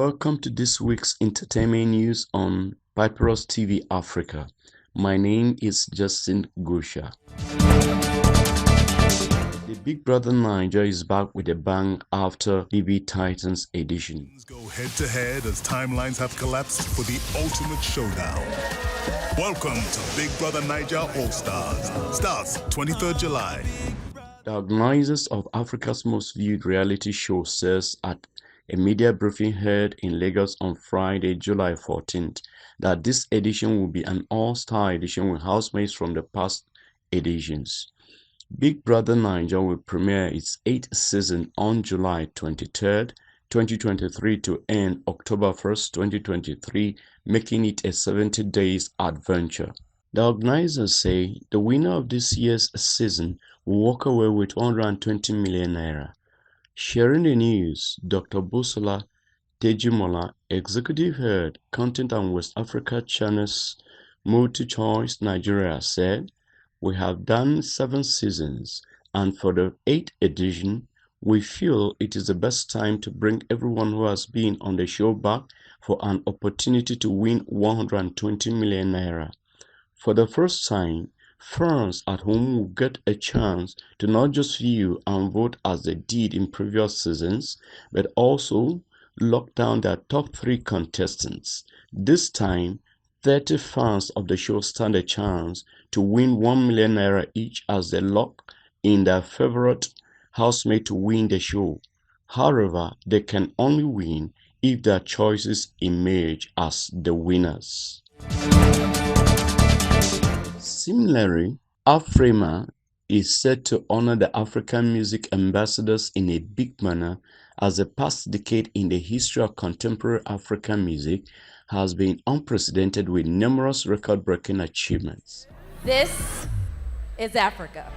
Welcome to this week's entertainment news on Papyrus TV Africa. My name is Justin Gusha. The Big Brother Niger is back with a bang after TV Titans edition. Go head to head as timelines have collapsed for the ultimate showdown. Welcome to Big Brother Niger All-Stars. Starts 23rd July. The organizers of Africa's most viewed reality show says at a media briefing held in Lagos on Friday, July 14th, that this edition will be an all-star edition with housemates from the past editions. Big Brother Niger will premiere its 8th season on July 23rd, 2023 to end October 1st, 2023, making it a 70 days adventure. The organizers say the winner of this year's season will walk away with 120 million naira. Sharing the news, Dr. Busola Tejimola, Executive Head, Content and West Africa Channels Multi-Choice Nigeria, said, "We have done 7 seasons, and for the 8th edition, we feel it is the best time to bring everyone who has been on the show back for an opportunity to win 120 million naira. For the first time, fans at home will get a chance to not just view and vote as they did in previous seasons, but also lock down their top 3 contestants. This time, 30 fans of the show stand a chance to win 1 million naira each as they lock in their favorite housemate to win the show. However, they can only win if their choices emerge as the winners." Similarly, Afrima is set to honor the African music ambassadors in a big manner, as the past decade in the history of contemporary African music has been unprecedented with numerous record-breaking achievements. This is Africa.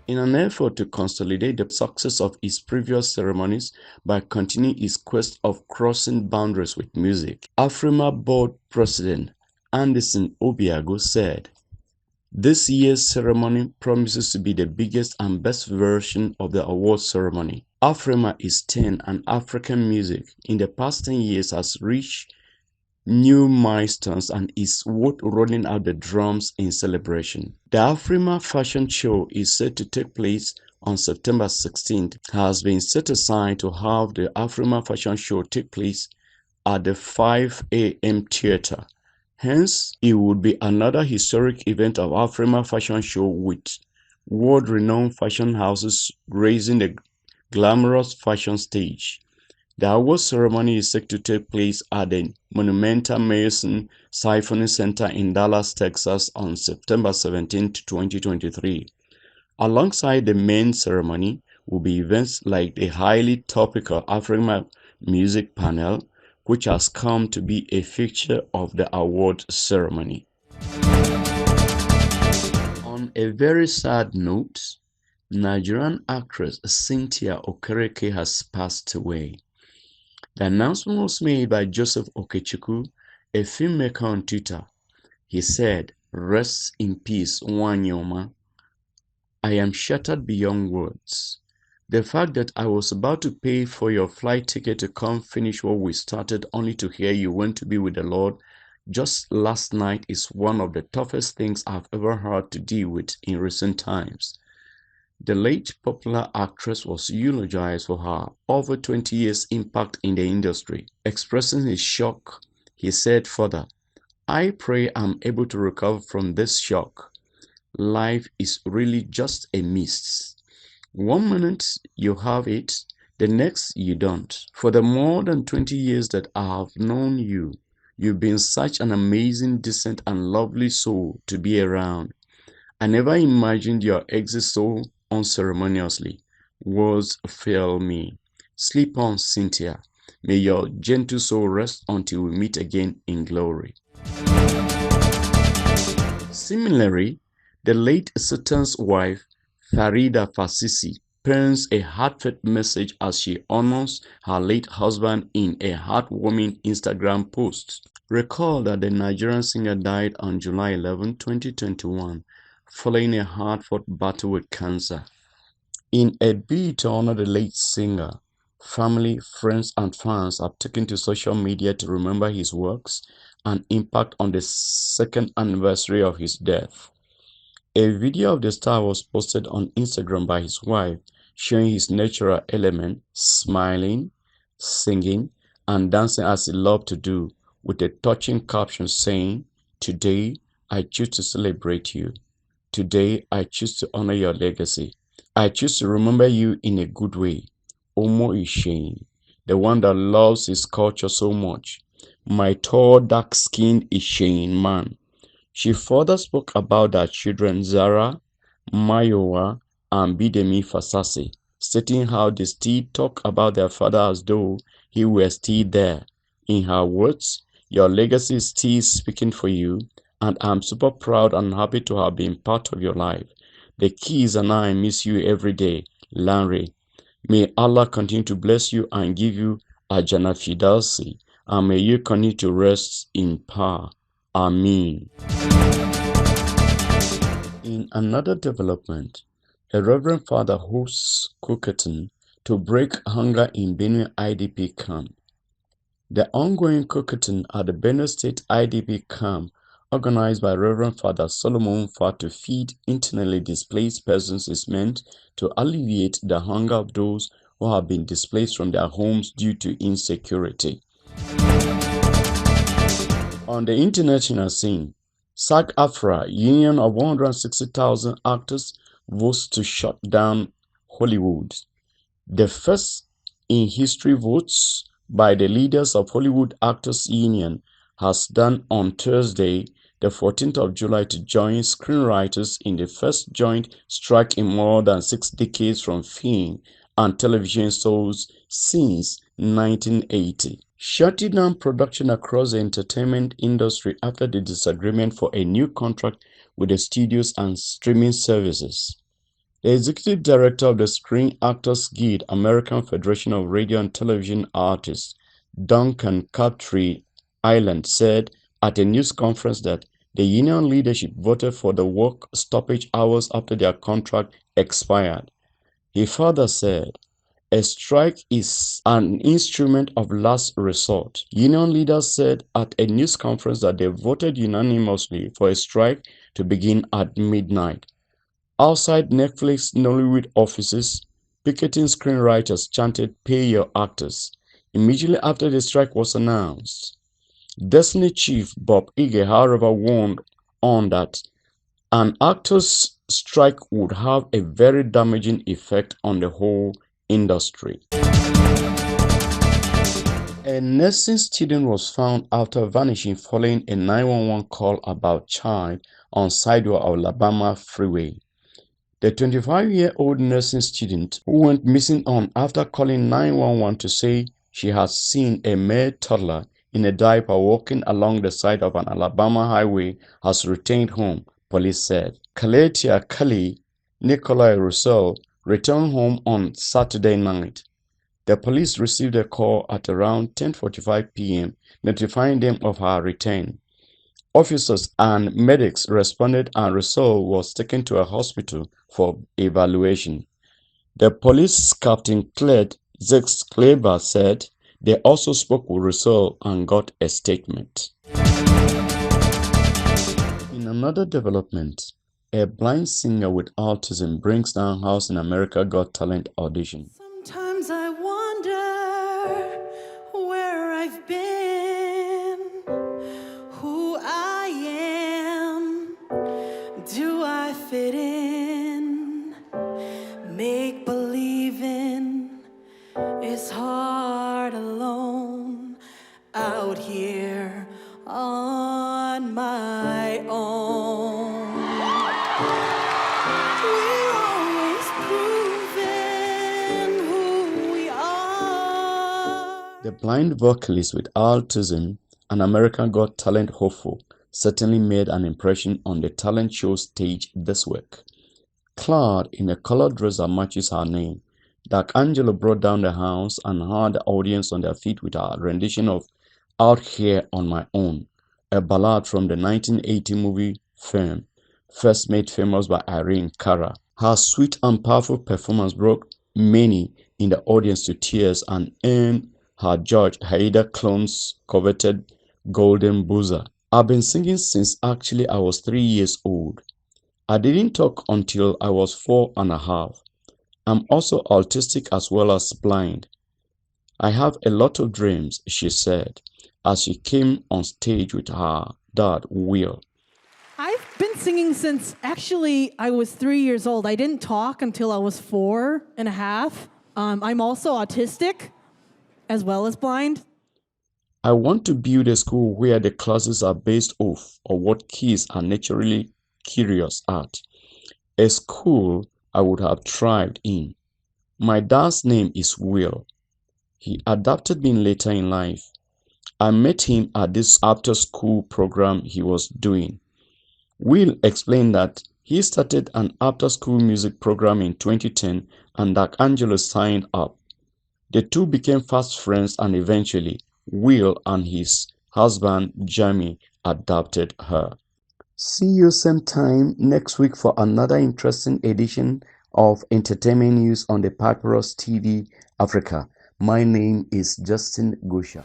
In an effort to consolidate the success of its previous ceremonies by continuing its quest of crossing boundaries with music, Afrima Board President Anderson Obiago said, "This year's ceremony promises to be the biggest and best version of the awards ceremony. Afrima is 10 and African music in the past 10 years has reached new milestones and is worth rolling out the drums in celebration." The Afrima Fashion Show is set to take place on September 16th, has been set aside to have the Afrima Fashion Show take place at the 5 a.m. theater. Hence, it would be another historic event of Afrima Fashion Show with world-renowned fashion houses gracing the glamorous fashion stage. The award ceremony is set to take place at the Monumental Mason Symphony Center in Dallas, Texas on September 17, 2023. Alongside the main ceremony will be events like the highly topical Afrima Music Panel, which has come to be a feature of the award ceremony. On a very sad note, Nigerian actress Cynthia Okereke has passed away. The announcement was made by Joseph Okechukwu, a filmmaker, on Twitter. He said, "Rest in peace, Wanyoma. I am shattered beyond words. The fact that I was about to pay for your flight ticket to come finish what we started only to hear you went to be with the Lord just last night is one of the toughest things I've ever had to deal with in recent times." The late popular actress was eulogized for her over 20 years' impact in the industry. Expressing his shock, he said further, "I pray I'm able to recover from this shock. Life is really just a mist. One minute you have it, the next you don't. For the more than 20 years that I have known you, you've been such an amazing, decent and lovely soul to be around. I never imagined your exit so unceremoniously. Words fail me. Sleep on, Cynthia. May your gentle soul rest until we meet again in glory." Similarly, the late Sultan's wife, Farida Fasisi, pens a heartfelt message as she honors her late husband in a heartwarming Instagram post. Recall that the Nigerian singer died on July 11, 2021, following a hard-fought battle with cancer. In a bid to honor the late singer, family, friends, and fans have taken to social media to remember his works and impact on the second anniversary of his death. A video of the star was posted on Instagram by his wife, showing his natural element, smiling, singing, and dancing as he loved to do, with a touching caption saying, "Today, I choose to celebrate you. Today, I choose to honor your legacy. I choose to remember you in a good way. Omo Ishane, the one that loves his culture so much. My tall, dark-skinned Ishane man." She further spoke about their children Zara, Mayowa, and Bidemi Fasasi, stating how they still talk about their father as though he were still there. In her words, "Your legacy is still speaking for you, and I'm super proud and happy to have been part of your life. The kids and I miss you every day, Lanre. May Allah continue to bless you and give you Ajana Fidalsi, and may you continue to rest in power. Amen." In another development, a Reverend Father hosts cookathon to break hunger in Benue IDP camp. The ongoing cookathon at the Benue State IDP camp, organized by Reverend Father Solomon Fa to feed internally displaced persons, is meant to alleviate the hunger of those who have been displaced from their homes due to insecurity. On the international scene, SAG-AFTRA, Union of 160,000 Actors, votes to shut down Hollywood. The first in history votes by the leaders of Hollywood Actors Union has done on Thursday, the 14th of July, to join screenwriters in the first joint strike in more than 6 decades from film and television shows since 1980. Shutting down production across the entertainment industry after the disagreement for a new contract with the studios and streaming services. The executive director of the Screen Actors Guild, American Federation of Radio and Television Artists, Duncan Crabtree Island, said at a news conference that the union leadership voted for the work stoppage hours after their contract expired. He further said, "A strike is an instrument of last resort." Union leaders said at a news conference that they voted unanimously for a strike to begin at midnight. Outside Netflix Nollywood offices, picketing screenwriters chanted, "Pay your actors," immediately after the strike was announced. Destiny chief Bob Ige, however, warned on that an actors' strike would have a very damaging effect on the whole industry. A nursing student was found after vanishing following a 911 call about child on sidewalk of Alabama Freeway. The 25-year-old nursing student, who went missing on after calling 911 to say she had seen a male toddler in a diaper walking along the side of an Alabama highway, has returned home, police said. Kaletia Kali Nikolai Russell returned home on Saturday night. The police received a call at around 10:45 p.m. notifying them of her return. Officers and medics responded and Russell was taken to a hospital for evaluation. The police captain Clyde Zex Kleber said they also spoke with Russell and got a statement. In another development, a blind singer with autism brings down House in America Got Talent audition. Sometimes I wonder where I've been, who I am. Do I fit in? Make believing is hard alone out here on my own. We're always proving who we are. The blind vocalist with autism, an American Got Talent hopeful, certainly made an impression on the talent show stage this week. Clad in a colored dress that matches her name, Dark Angelo brought down the house and had the audience on their feet with her rendition of Out Here on My Own, a ballad from the 1980 movie Fame, first made famous by Irene Cara. Her sweet and powerful performance brought many in the audience to tears and earned her judge Haida Klum's coveted Golden Buzzer. I've been singing since actually I was 3 years old. I didn't talk until I was 4.5. I'm also autistic as well as blind. I have a lot of dreams, she said, as she came on stage with her dad, Will. I've been singing since actually I was 3 years old. I didn't talk until I was 4.5. I'm also autistic as well as blind. I want to build a school where the classes are based off of what kids are naturally curious at. A school I would have thrived in. My dad's name is Will. He adopted me later in life. I met him at this after-school program he was doing. Will explained that he started an after-school music program in 2010 and that Angelo signed up. The two became fast friends and eventually, Will and his husband Jamie adopted her. See you same time next week for another interesting edition of Entertainment News on the Papyrus TV Africa. My name is Justin Gusha.